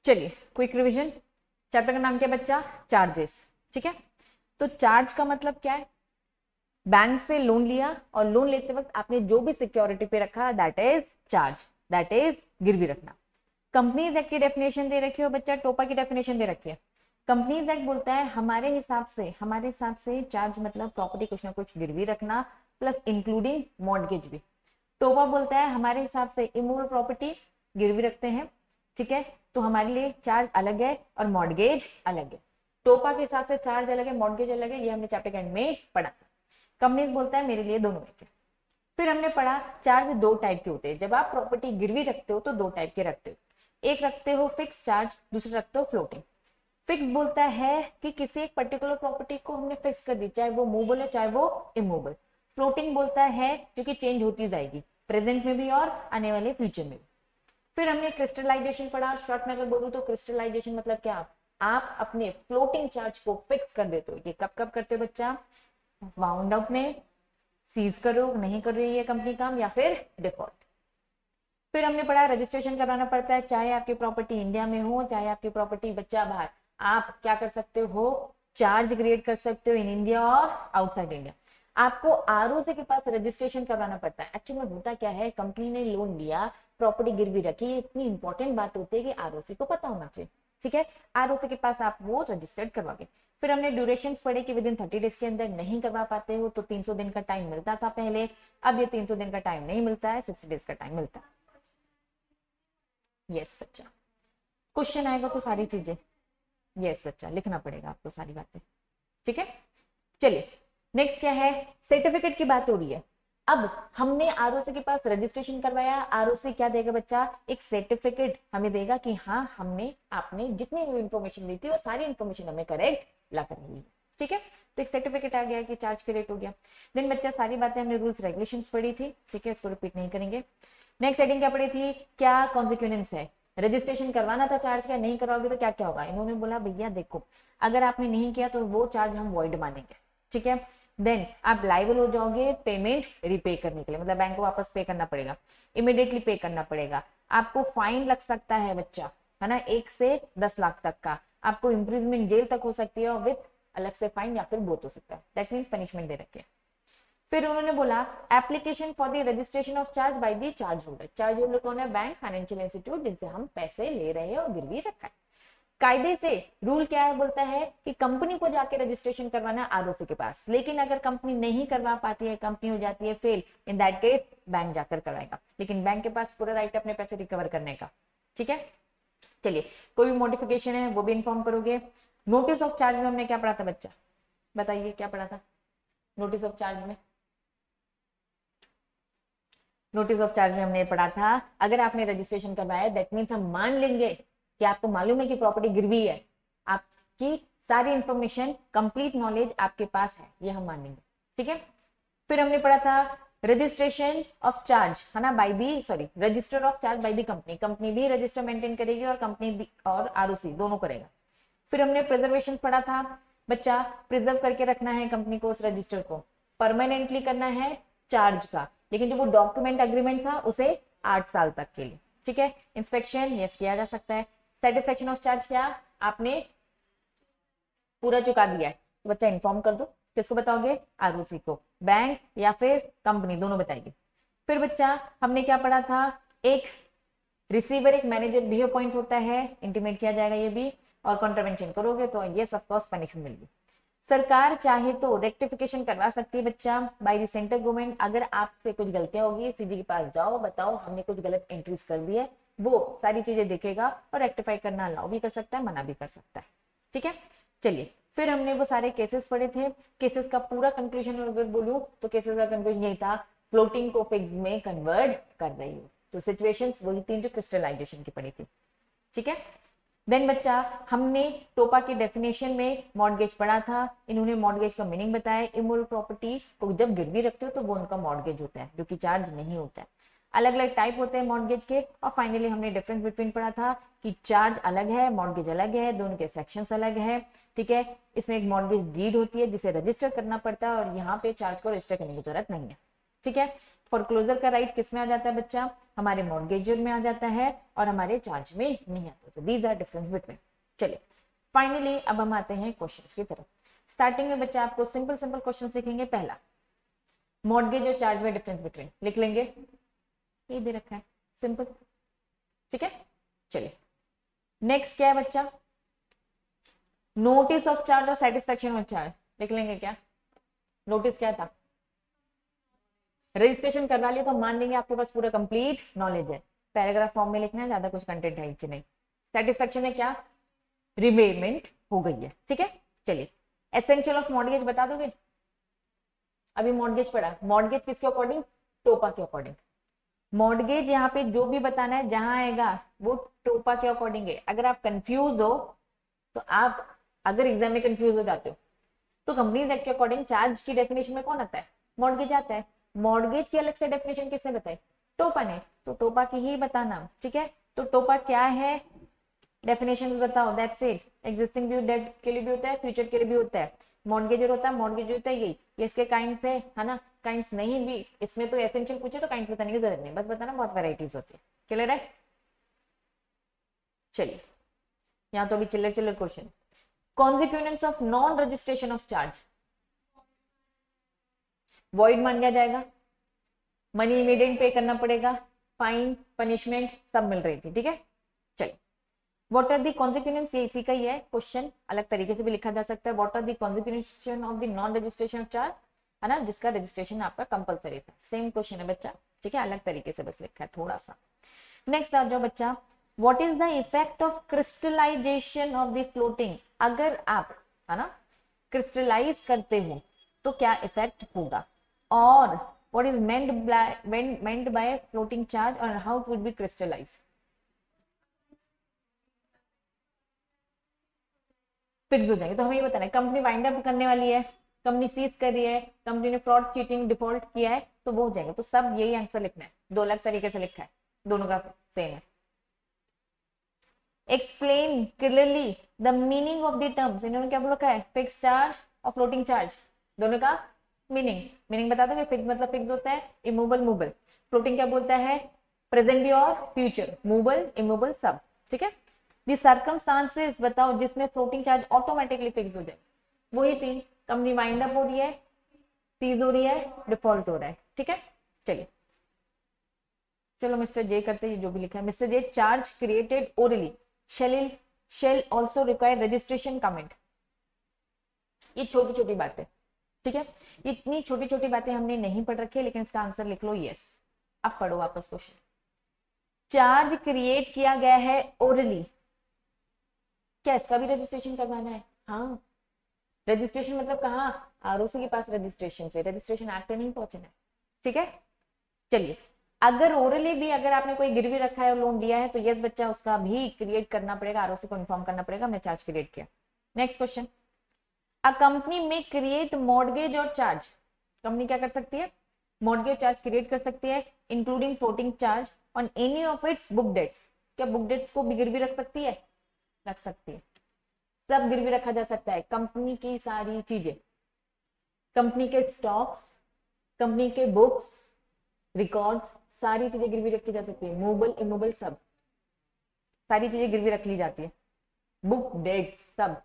चलिए quick revision. Chapter का नाम क्या बच्चा? चार्जेस। ठीक है, तो चार्ज का मतलब क्या है? बैंक से लोन लिया और लोन लेते वक्त आपने जो भी सिक्योरिटी पे रखा that is charge, that is गिरवी रखना। कंपनीज एक्ट की डेफिनेशन दे रखी हो बच्चा, टोपा की डेफिनेशन दे रखी है। कंपनीज एक्ट बोलता है हमारे हिसाब से चार्ज मतलब प्रॉपर्टी कुछ ना कुछ गिरवी रखना प्लस इंक्लूडिंग मॉर्गेज भी। टोपा बोलता है हमारे हिसाब से इमूवेबल प्रॉपर्टी गिरवी रखते हैं। ठीक है, तो हमारे लिए चार्ज अलग है और मॉर्गेज अलग है। टोपा के हिसाब से चार्ज अलग है, मॉर्गेज अलग है, ये हमने चैप्टर के एंड में पढ़ा था। कंपनीज बोलता है मेरे लिए दोनों एक है। फिर हमने पढ़ा चार्ज दो टाइप के होते हैं। जब आप प्रॉपर्टी गिरवी रखते हो तो दो टाइप के रखते हो, एक रखते हो फिक्स चार्ज, दूसरा रखते हो फ्लोटिंग। फिक्स बोलता है कि किसी एक पर्टिकुलर प्रॉपर्टी को हमने फिक्स कर दी, चाहे वो मूवेबल है चाहे वो इमूवेबल। फ्लोटिंग बोलता है जो कि चेंज होती जाएगी प्रेजेंट में भी और आने वाले फ्यूचर में भी। फिर हमने क्रिस्टलाइजेशन पढ़ा। शॉर्ट में अगर बोलूं तो क्रिस्टलाइजेशन मतलब क्या? आप अपने फ्लोटिंग चार्ज को फिक्स कर देते हो। ये कब कब करते हो बच्चा? वाउंड अप में, सीज करो नहीं कर रही है कंपनी काम, या फिर डिफॉल्ट। फिर हमने पढ़ा रजिस्ट्रेशन कराना पड़ता है, चाहे आपकी प्रॉपर्टी इंडिया में हो चाहे आपकी प्रॉपर्टी बच्चा बाहर। आप क्या कर सकते हो? चार्ज क्रिएट कर सकते हो इन इंडिया और आउटसाइड इंडिया। आपको आरओसी के पास रजिस्ट्रेशन करवाना पड़ता है। एक्चुअली में होता क्या है, कंपनी ने लोन लिया, प्रॉपर्टी गिरवी रखी, ये इतनी इंपॉर्टेंट बात होती है कि आरओसी को पता होना चाहिए। ठीक है, आरओसी के पास आप वो रजिस्टर्ड करवाओगे। फिर हमने ड्यूरेशन पढ़े कि विद इन 30 डेज के अंदर नहीं करवा पाते हो तो 300 दिन का टाइम मिलता था पहले, अब ये 300 दिन का टाइम नहीं मिलता है, 60 डेज का टाइम मिलता है। यस बच्चा, क्वेश्चन आएगा तो सारी चीजें यस बच्चा लिखना पड़ेगा आपको सारी बातें। ठीक है, चलिए नेक्स्ट क्या है? सर्टिफिकेट की बात हो रही है। अब हमने आरओसी के पास रजिस्ट्रेशन करवाया, आरओसी क्या देगा बच्चा? एक सर्टिफिकेट हमें देगा कि हाँ हमने आपने जितनी भी इंफॉर्मेशन दी थी वो सारी इंफॉर्मेशन हमें करेक्ट ला कर रही है। ठीक है, तो एक सर्टिफिकेट आ गया कि चार्ज क्रेडिट हो गया। देन बच्चा सारी बातें हमने रूल्स रेगुलेशंस पढ़ी थी। ठीक है, इसको रिपीट नहीं करेंगे। नेक्स्ट हेडिंग क्या पढ़ी थी? क्या कॉन्सिक्वेंस है? रजिस्ट्रेशन करवाना था चार्ज का, नहीं करवाओगे तो क्या क्या होगा? इन्होंने बोला भैया देखो अगर आपने नहीं किया तो वो चार्ज हम वॉइड मानेंगे। ठीक है, देन आप लाइबल हो जाओगे पेमेंट रिपे करने के लिए, मतलब बैंक को वापस पे करना पड़ेगा, इमीडिएटली पे करना पड़ेगा। आपको फाइन लग सकता है बच्चा, है ना, 1 से 10 लाख तक का। आपको इम्प्रिजमेंट जेल तक हो सकती है और विद अलग से फाइन या फिर बोथ हो सकता है। दैट मीन्स पनिशमेंट दे रखे। फिर उन्होंने बोला application for the registration of charge by the charge holder. Charge holder कौन है? बैंक, फाइनेंशियल इंस्टीट्यूट जिनसे हम पैसे ले रहे हैं और गिरवी रखा है। कायदे से रूल क्या है? बोलता है कि कंपनी को जाके रजिस्ट्रेशन करवाना है आरओसी के पास, लेकिन अगर कंपनी नहीं करवा पाती है, कंपनी हो जाती है fail, in that case bank जाकर करवाएगा, लेकिन बैंक के पास पूरा राइट अपने पैसे रिकवर करने का। ठीक है, चलिए कोई भी मॉडिफिकेशन है वो भी इन्फॉर्म करोगे। नोटिस ऑफ चार्ज में हमने क्या पढ़ा था बच्चा? बताइए क्या पढ़ा था नोटिस ऑफ चार्ज में? नोटिस ऑफ चार्ज में हमने पढ़ा था अगर आपने रजिस्ट्रेशन करवाया दैट मीन्स हम मान लेंगे कि आपको मालूम है कि प्रॉपर्टी गिरवी है, आपकी सारी इंफॉर्मेशन कंप्लीट नॉलेज आपके पास है, ये हम मान लेंगे। ठीक है, फिर हमने पढ़ा था रजिस्ट्रेशन ऑफ चार्ज, है ना, by the register of charge by the company. Company भी रजिस्टर मेंटेन करेगी और कंपनी भी और आरओसी दोनों करेगा। फिर हमने प्रिजर्वेशन पढ़ा था बच्चा, प्रिजर्व करके रखना है कंपनी को उस रजिस्टर को, परमानेंटली करना है चार्ज का, लेकिन जो वो डॉक्यूमेंट एग्रीमेंट था उसे 8 साल तक के लिए। ठीक है, इंस्पेक्शन यस किया जा सकता है। सेटिस्फेक्शन ऑफ चार्ज क्या? आपने पूरा चुका दिया है तो बच्चा इन्फॉर्म कर दो। किसको बताओगे? आरओसी को, बैंक या फिर कंपनी, दोनों बताएगी। फिर बच्चा हमने क्या पढ़ा था? एक रिसीवर एक मैनेजर भी अपॉइंट होता है, इंटीमेट किया जाएगा ये भी, और कॉन्ट्रावेंशन करोगे तो ये ऑफ कोर्स पनिशमेंट मिलेगी। सरकार चाहे तो रेक्टिफिकेशन करवा सकती है बच्चा बाय द सेंट्रल गवर्नमेंट। अगर आपसे कुछ गलतियां होगी सीजी के पास जाओ, बताओ हमने कुछ गलत एंट्रीज कर दी है, वो सारी चीजें देखेगा और रेक्टिफाई करना अलाउ भी कर सकता है, मना भी कर सकता है। ठीक है, चलिए फिर हमने वो सारे केसेस पढ़े थे। केसेस का पूरा कंक्लूजन अगर बोलूं तो केसेस का कंक्लूजन यही था, फ्लोटिंग को फिक्स में कन्वर्ट कर रही हो। तो सिचुएशंस वही तीन जो क्रिस्टलाइजेशन की पड़ी थी। ठीक है, देन बच्चा हमने टोपा की डेफिनेशन में मॉर्गेज पढ़ा था। इन्होंने मॉर्गेज का मीनिंग बताया, इमोरल प्रॉपर्टी को जब गिरवी रखते हो तो वो उनका मॉर्गेज होता है जो कि चार्ज नहीं होता है। अलग अलग टाइप होते हैं मॉर्गेज के, और फाइनली हमने डिफरेंस बिटवीन पढ़ा था कि चार्ज अलग है, मॉर्गेज अलग है, दोनों के सेक्शंस अलग है। ठीक है, इसमें एक मॉर्गेज डीड होती है जिसे रजिस्टर करना पड़ता है और यहाँ पे चार्ज को रजिस्टर करने की जरूरत नहीं है। ठीक है, फोरक्लोजर का राइट किस में आ जाता है बच्चा, हमारे मॉर्गेजर में आ जाता है और हमारे चार्ज में नहीं आता। तो दीज आर डिफरेंस बिटवीन। चलिए फाइनली अब हम आते हैं क्वेश्चंस की तरफ। स्टार्टिंग में बच्चा आपको सिंपल सिंपल क्वेश्चन सीखेंगे। पहला, मॉर्गेज और चार्ज में डिफरेंस बिटवीन लिख लेंगे, ये दे रखा है, सिंपल, ठीक है। चलिए नेक्स्ट क्या है बच्चा, नोटिस ऑफ चार्ज और सेटिस्फेक्शन ऑफ चार्ज लिख लेंगे। क्या नोटिस क्या था, रजिस्ट्रेशन करवा लिया तो हम मान लेंगे आपके पास पूरा कंप्लीट नॉलेज है, पैराग्राफ फॉर्म में लिखना है, ज्यादा कुछ कंटेंट है नहीं। सेटिस्फेक्शन है क्या, रिपेमेंट हो गई है, ठीक है। चलिए एसेंशियल ऑफ मॉर्गेज बता दोगे, अभी मॉर्गेज पढ़ा, मॉर्गेज किसके अकॉर्डिंग, टोपा के अकॉर्डिंग। मॉर्गेज यहाँ पे जो भी बताना है जहां आएगा वो टोपा के अकॉर्डिंग है। अगर आप कंफ्यूज हो तो आप, अगर एग्जाम में कंफ्यूज हो जाते हो तो कंपनीज एक्ट के अकॉर्डिंग चार्ज की डेफिनेशन में कौन आता है, मॉर्गेज आता है। मॉर्गेज की अलग से डेफिनेशन किसने बताई, टोपा ने, तो टोपा की ही बताना, ठीक है। तो टोपा क्या है, डेफिनेशंस बताओ, that's it. Existing due date के लिए भी होता है, फ्यूचर के लिए भी होता है। मॉर्गेजर होता है, मॉर्गेज होता है यही, ये इसके काइंड्स है ना। काइंड्स नहीं भी इसमें तो एसेंशियल पूछे तो काइंड्स बताने की जरूरत नहीं, बस बताना बहुत वैरायटीज होती है, क्लियर है। चलिए यहाँ तो अभी चिल्लर चिल्लर question, consequence of non registration of charge, void मान लिया जाएगा, मनी इमीडिएट पे करना पड़ेगा, फाइन पनिशमेंट सब मिल रही थी, ठीक है। चलिए व्हाट आर द कॉन्सिक्वेंस, ये इसी का ही है क्वेश्चन, अलग तरीके से भी लिखा जा सकता है। What are the consequence of the non registration of charge, है ना, जिसका रजिस्ट्रेशन आपका कंपलसरी था। सेम क्वेश्चन है बच्चा, ठीक है, अलग तरीके से बस लिखा है थोड़ा सा। नेक्स्ट आ जाओ बच्चा, what is the effect of crystallisation of the floating, अगर आप, है ना, क्रिस्टलाइज करते हो तो क्या इफेक्ट होगा, और what is meant by floating charge और how it would be crystallized। Fix हो जाएंगे, तो हमें ये बताना है कंपनी वाइंड अप करने वाली है, कंपनी सीज कर रही है, कंपनी ने फ्रॉड चीटिंग डिफॉल्ट किया है, तो वो हो जाएगा। तो सब यही आंसर लिखना है, दो अलग तरीके से लिखा है, दोनों का सेम है। Explain clearly the meaning of the terms, इन्होंने क्या बोल रखा है, फिक्स चार्ज और फ्लोटिंग चार्ज, दोनों का मीनिंग बता दो। फिक्स मतलब फिक्स होता है, इमूवेबल मूवेबल, फ्लोटिंग क्या बोलता है, प्रेजेंट भी और फ्यूचर, मूवेबल इमूवेबल सब, ठीक है। दी सर्कमस्टांसेस बताओ जिसमें फ्लोटिंग चार्ज ऑटोमेटिकली फिक्स हो जाए, वही तीन, कंपनी वाइंड अप हो रही है, सीज हो रही है, डिफॉल्ट हो रहा है, ठीक है। चलिए चलो मिस्टर जे करते हैं, जो भी लिखा है, mister J charge created orally shell also require registration comment. ये छोटी छोटी बातें, ठीक है, ये इतनी छोटी छोटी बातें हमने नहीं पढ़ रखी है, लेकिन इसका आंसर लिख लो यस। अब पढ़ो वापस क्वेश्चन, चार्ज क्रिएट किया गया है ओरली, क्या इसका भी रजिस्ट्रेशन करवाना है, हाँ। रजिस्ट्रेशन मतलब कहाँ, आरओसी के पास रजिस्ट्रेशन से, रजिस्ट्रेशन एक्ट नहीं पहुंचना है, ठीक है। चलिए अगर ओरली भी अगर आपने कोई गिरवी रखा है और लोन दिया है तो यस बच्चा उसका भी क्रिएट करना पड़ेगा, आरओसी को इन्फॉर्म करना पड़ेगा, हमने चार्ज क्रिएट किया। नेक्स्ट क्वेश्चन, अ कंपनी में क्रिएट मॉर्गेज और चार्ज, कंपनी क्या कर सकती है, मॉर्गेज चार्ज क्रिएट कर सकती है, including floating charge on any of its book debts. क्या बुक डेट्स को भी गिरवी रख सकती है, रख सकती है, सब गिरवी रखा जा सकता है, कंपनी की सारी चीजें, कंपनी के स्टॉक्स, कंपनी के बुक्स, रिकॉर्ड्स, सारी चीजें गिरवी रखी जा सकती है, मूवेबल इमूवेबल सब, सारी चीजें गिरवी रख ली जाती है, बुक डेट्स सब।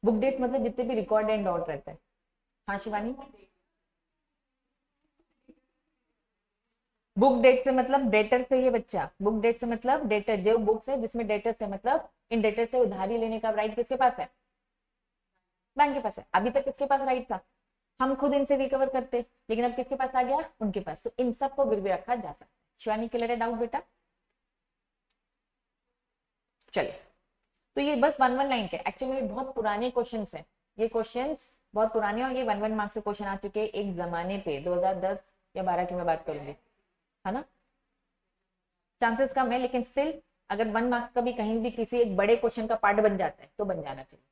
बुक डेट्स मतलब जितने भी रिकॉर्ड एंड नोट रहता है, हाँ शिवानी, बुक डेट से मतलब डेटर से, ये बच्चा बुक डेट से मतलब डेटर, जो बुक्स है जिसमें डेटर से मतलब इन डेटर से उधारी लेने का राइट किसके पास है, बैंक के पास है। अभी तक किसके पास राइट था, हम खुद इनसे रिकवर करते, लेकिन अब किसके पास आ गया, उनके पास। तो इन सब को गिरवी रखा जा सकता है। शिवानी क्लियर है डाउट बेटा, चलिए तो ये बस 1-1 लाइन के, एक्चुअली बहुत पुराने क्वेश्चंस हैं, ये क्वेश्चंस बहुत पुराने, और ये 1-1 मार्क्स से क्वेश्चन आ चुके हैं एक जमाने पे, 2010 या 12 की मैं बात करूंगी, है ना, चांसेस कम है, लेकिन स्टिल अगर 1 मार्क्स का भी कहीं भी किसी एक बड़े क्वेश्चन का पार्ट बन जाता है तो बन जाना चाहिए।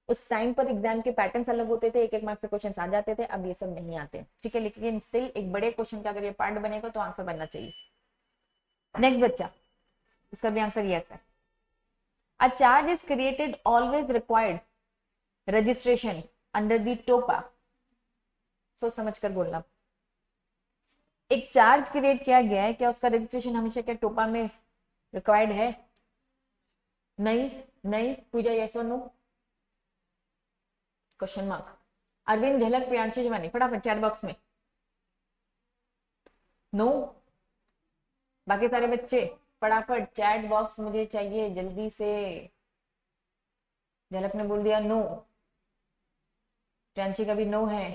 उस टाइम पर एग्जाम के पैटर्न्स अलग होते थे, एक मार्क्स के क्वेश्चन आ जाते थे, अब ये सब नहीं आते, ठीक है, लेकिन स्टिल एक बड़े क्वेश्चन का अगर ये पार्ट बनेगा तो आंसर बनना चाहिए। नेक्स्ट बच्चा, इसका भी आंसर यस है। A charge is created always required registration under the TOPA, सोच समझ कर बोलना, एक चार्ज क्रिएट किया गया है, क्या उसका रजिस्ट्रेशन हमेशा क्या टोपा में रिक्वायर्ड है? नहीं, नहीं। पूजा यस और no? Question mark. Arvind, Jhalak, Priyanshi, Shivani, फटाफट चैट बॉक्स में। नो। बाकी सारे बच्चे फटाफट चैट बॉक्स मुझे चाहिए जल्दी से। झलक ने बोल दिया नो, प्रियांशी का भी नो है,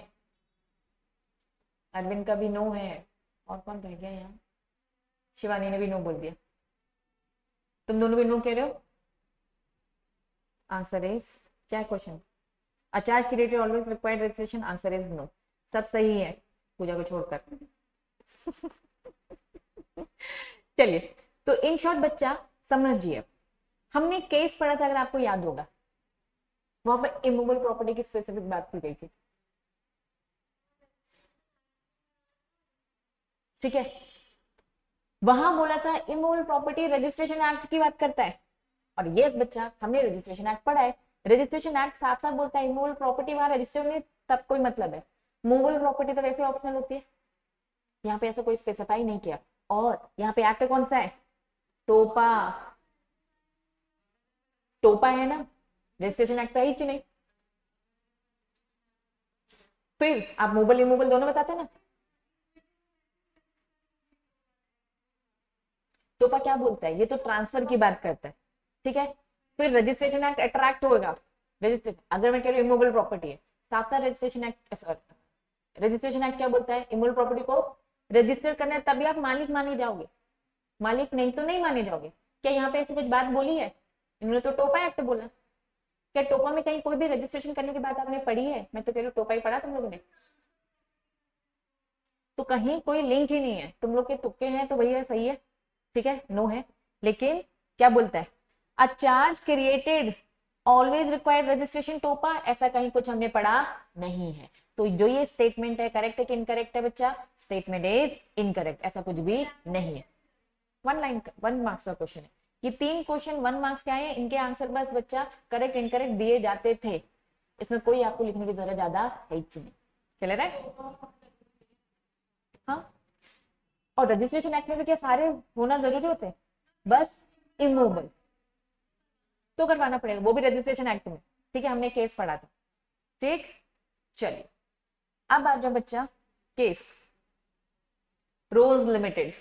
अरविंद का भी नो है, और कौन रह गया यहाँ? शिवानी ने भी नो बोल दिया। तुम दोनों भी नो कह रहे हो? आंसर इज क्या question? A charge created always required registration, answer is no. सब सही है पूजा को छोड़कर। चलिए, तो इन शॉर्ट बच्चा समझिए, हमने केस पढ़ा था, अगर आपको याद होगा, वहां पर इमूवेबल प्रॉपर्टी की स्पेसिफिक बात की गई थी। ठीक है, वहां बोला था इमूवेबल प्रॉपर्टी रजिस्ट्रेशन एक्ट की बात करता है। और यस बच्चा, हमने रजिस्ट्रेशन एक्ट पढ़ा है। रजिस्ट्रेशन एक्ट साफ साफ बोलता है इमूवेबल प्रॉपर्टी वहां रजिस्टर में तब कोई मतलब है, मूवेबल प्रॉपर्टी तो वैसे ऑप्शनल होती है। यहाँ पे ऐसा कोई स्पेसिफाई नहीं किया। और यहाँ पे एक्ट कौन सा है? टोपा। टोपा है ना, रजिस्ट्रेशन एक्ट है ही नहीं। फिर आप मूवेबल इमूवेबल दोनों बताते ना। टोपा क्या बोलता है? ये तो ट्रांसफर की बात करता है। ठीक है, फिर रजिस्ट्रेशन एक्ट अट्रैक्ट होगा। रजिस्ट्रेशन, अगर मैं कह रही हूँ इमूवेबल प्रॉपर्टी है, साफ साफ रजिस्ट्रेशन एक्ट, रजिस्ट्रेशन एक्ट क्या बोलता है? इमूवेबल प्रॉपर्टी को रजिस्टर करना है तभी आप मालिक माने जाओगे, मालिक नहीं तो नहीं माने जाओगे। क्या यहाँ पे ऐसी कुछ बात बोली है? इन्होंने तो टोपा एक्ट बोला। क्या टोपा में कहीं कोई भी रजिस्ट्रेशन करने की बात आपने पढ़ी है? मैं तो कह रही हूँ टोपा ही पढ़ा तुम लोगों ने, तो कहीं कोई लिंक ही नहीं है। तुम लोग के तुक्के हैं तो भैया सही है, ठीक है, नो है। लेकिन क्या बोलता है? अ charge created always required registration टोपा, ऐसा कहीं कुछ हमने पढ़ा नहीं है। तो जो ये स्टेटमेंट है करेक्ट है कि इनकरेक्ट है बच्चा? स्टेटमेंट इज इनकरेक्ट, ऐसा कुछ भी नहीं है। 1 मार्क्स का क्वेश्चन है ये। 3 क्वेश्चन 1 मार्क्स के आए, इनके आंसर बस बच्चा करेक्ट इनकरेक्ट दिए जाते थे, इसमें कोई आपको लिखने की जरूरत ज्यादा है ही नहीं। क्लियर है? हाँ, और रजिस्ट्रेशन एक्ट में भी क्या सारे होना जरूरी होते हैं? बस इमूवेबल तो करवाना पड़ेगा, वो भी रजिस्ट्रेशन एक्ट में। ठीक है, हमने केस पढ़ा था। ठीक, चलिए अब आ जाओ बच्चा केस रोज लिमिटेड।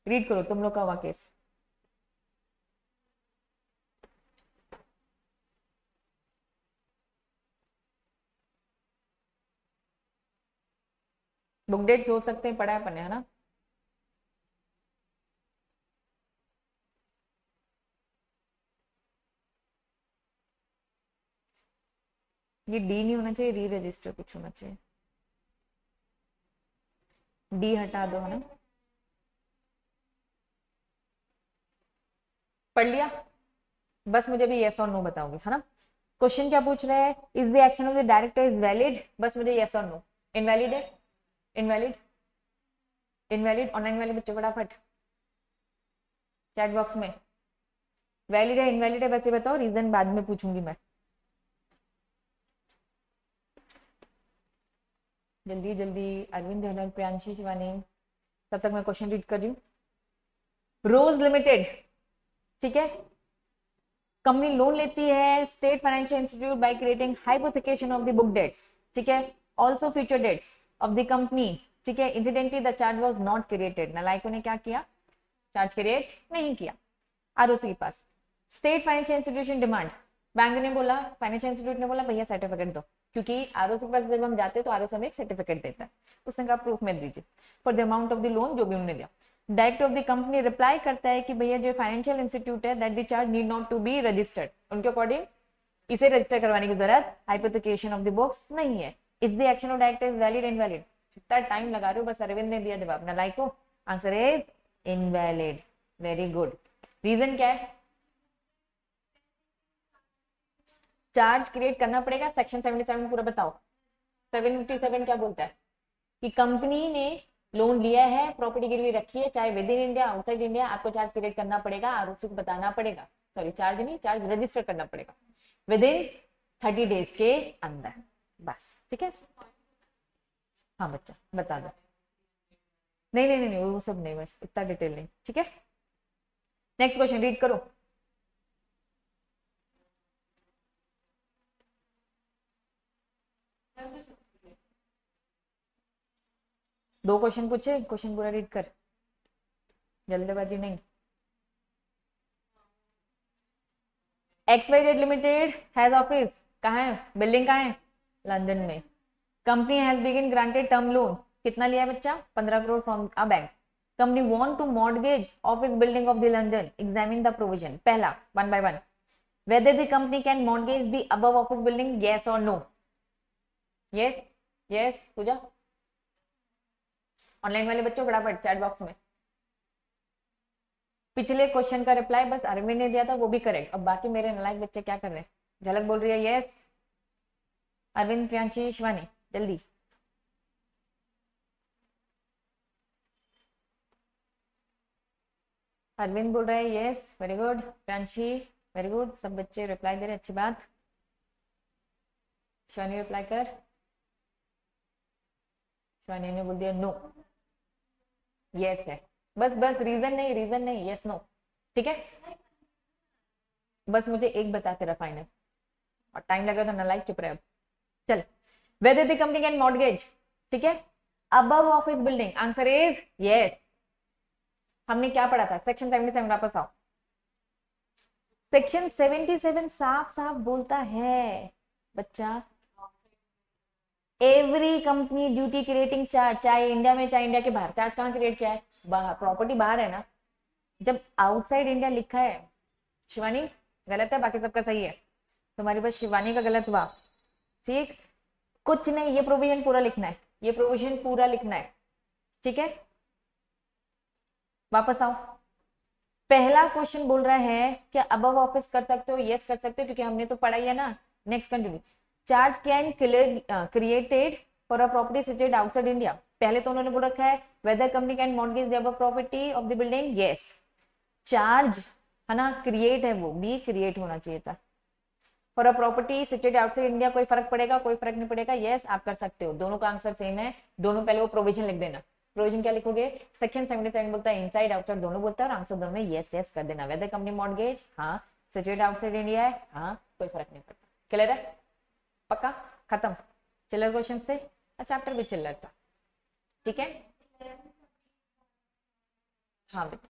रीड करो तुम लोग का हुआ केस। बुक डेट्स हो सकते हैं, पढ़ा है अपन ने, है ना? ये डी नहीं होना चाहिए, री रजिस्टर कुछ होना चाहिए। डी हटा दो, है ना? पढ़ लिया? बस मुझे भी यस और नो बताओगे, है ना? क्वेश्चन क्या पूछ रहे हैं? Is the action of the director is valid? बस मुझे यस और नो। इनवैलिड है? इनवैलिड? इनवैलिड और नॉन वैलिड बच्चों फटाफट चैट बॉक्स में। वैलिड है इनवैलिड है वैसे बताओ, रीजन बाद में पूछूंगी मैं। जल्दी जल्दी, अरविंद, हलन, प्रियांशी, शिवानी, तब तक मैं क्वेश्चन रीड कर रही हूँ। रोज लिमिटेड, ठीक है, कंपनी लोन लेती है state financial institute by creating hypothecation of the book debts, ठीक है, also future debts of the company, ठीक है। Incidentally the charge was not created, नालायकों ने क्या किया? चार्ज क्रिएट नहीं किया। आरओसी के पास state financial institution demand, bank ने बोला, फाइनेंशियल इंस्टीट्यूट ने बोला भैया सर्टिफिकेट दो, क्योंकि आरओसी के पास जब हम जाते हैं तो आरओसी हमें एक सर्टिफिकेट देता है। उसने कहा प्रूफ में दीजिए for the amount of the loan, जो भी उन्होंने दिया। Director of the company reply करता है कि भैया जो फाइनेंशियल इंस्टीट्यूट है that the charge need not to be registered, उनके अकॉर्डिंग इसे रजिस्टर करवाने की जरूरत हाइपोथिकेशन ऑफ द बुक्स नहीं है। Is the action of director is valid invalid? कितना टाइम लगा रहे हो, बस अरविंद ने दिया जवाब, नालायको। Answer is invalid. Very good. Reason क्या है? चार्ज क्रिएट करना पड़ेगा, सेक्शन 77 पूरा बताओ। 757 क्या बोलता है? कि कंपनी ने लोन लिया है, प्रॉपर्टी गिरवी रखी है, चाहे with in India outside India, आपको चार्ज क्रिएट करना पड़ेगा, आरओसी को बताना पड़ेगा, सॉरी चार्ज नहीं, चार्ज रजिस्टर करना पड़ेगा विद इन 30 डेज के अंदर, बस। ठीक है, हाँ बच्चा बता दो। नहीं नहीं नहीं नहीं, वो सब नहीं, बस इतना डिटेल नहीं, ठीक है। नेक्स्ट क्वेश्चन रीड करो। दो क्वेश्चन पूछे, क्वेश्चन पूरा रीड कर, जल्दबाजी नहीं। XYZ लिमिटेड हैज ऑफिस कहाँ है, बिल्डिंग कहाँ है, लंदन में। Company has been granted term loan, कितना लिया बच्चा, 15 crore from a bank. Company want to mortgage office building of the London, examine the provision. पहला one by one, whether the company can mortgage the above office building, yes और no. Yes yes Pooja. Online वाले बच्चों फटाफट chat box में। पिछले question का reply बस अरविंद ने दिया था, वो भी करेक्ट। अब बाकी मेरे नालायक बच्चे क्या कर रहे हैं, झलक बोल रही है यस, अरविंद, प्रियांशी, शिवानी, जल्दी। अरविंद बोल रहे हैं yes, very good. Priyanshi very good, सब बच्चे रिप्लाई दे रहे, अच्छी बात। शिवानी रिप्लाई कर, शिवानी ने बोल दिया नो, यस है। बस बस रीजन नहीं, यस नो, ठीक है। बस मुझे एक बता तेरा फाइनल, और टाइम लग रहा था नालायक, चुप रहे अब। चल, weather the company can mortgage, ठीक है, above office building, answer is yes. हमने क्या पढ़ा था, सेक्शन 77, वापस आओ। सेक्शन 77 साफ साफ बोलता है बच्चा, every company duty creating charge, चाहे इंडिया में चाहे इंडिया के बाहर, चार्ज कहाँ क्रिएट किया है, बाहर, प्रॉपर्टी बाहर है ना। जब आउटसाइड इंडिया लिखा है, शिवानी गलत है, बाकी सबका सही है, तुम्हारी बस शिवानी का गलत हुआ, ठीक। कुछ नहीं, ये प्रोविजन पूरा लिखना है, ये प्रोविजन पूरा लिखना है, ठीक है। वापस आओ, पहला क्वेश्चन बोल रहा है क्या अबव ऑफिस कर सकते हो, यस कर सकते हो, क्योंकि हमने तो पढ़ा ही है ना। Next continue, charge can created for a property situated outside India, पहले तो उन्होंने बोल रखा है weather company can mortgage the above property of the building, yes. Charge है ना, क्रिएट है, वो भी क्रिएट होना चाहिए था। For a property situated outside India, कोई फर्क पड़ेगा, कोई फर्क नहीं पड़ेगा, यस आप कर सकते हो, दोनों का आंसर सेम है। दोनों पहले वो प्रोविजन लिख देना, प्रोविजन क्या लिखोगे, सेक्शन 77 बोलता है इनसाइड आउटसाइड दोनों बोलता है, और आंसर दोनों में यस यस कर देना। वेदर कंपनी मॉर्गेज, हाँ, सिचुएटेड आउटसाइड इंडिया है, हाँ, कोई फर्क नहीं पड़ता। क्लियर है, पक्का, खत्म। चिल्लर क्वेश्चंस थे, चैप्टर भी चिल्लर था, ठीक है। हाँ बेटा।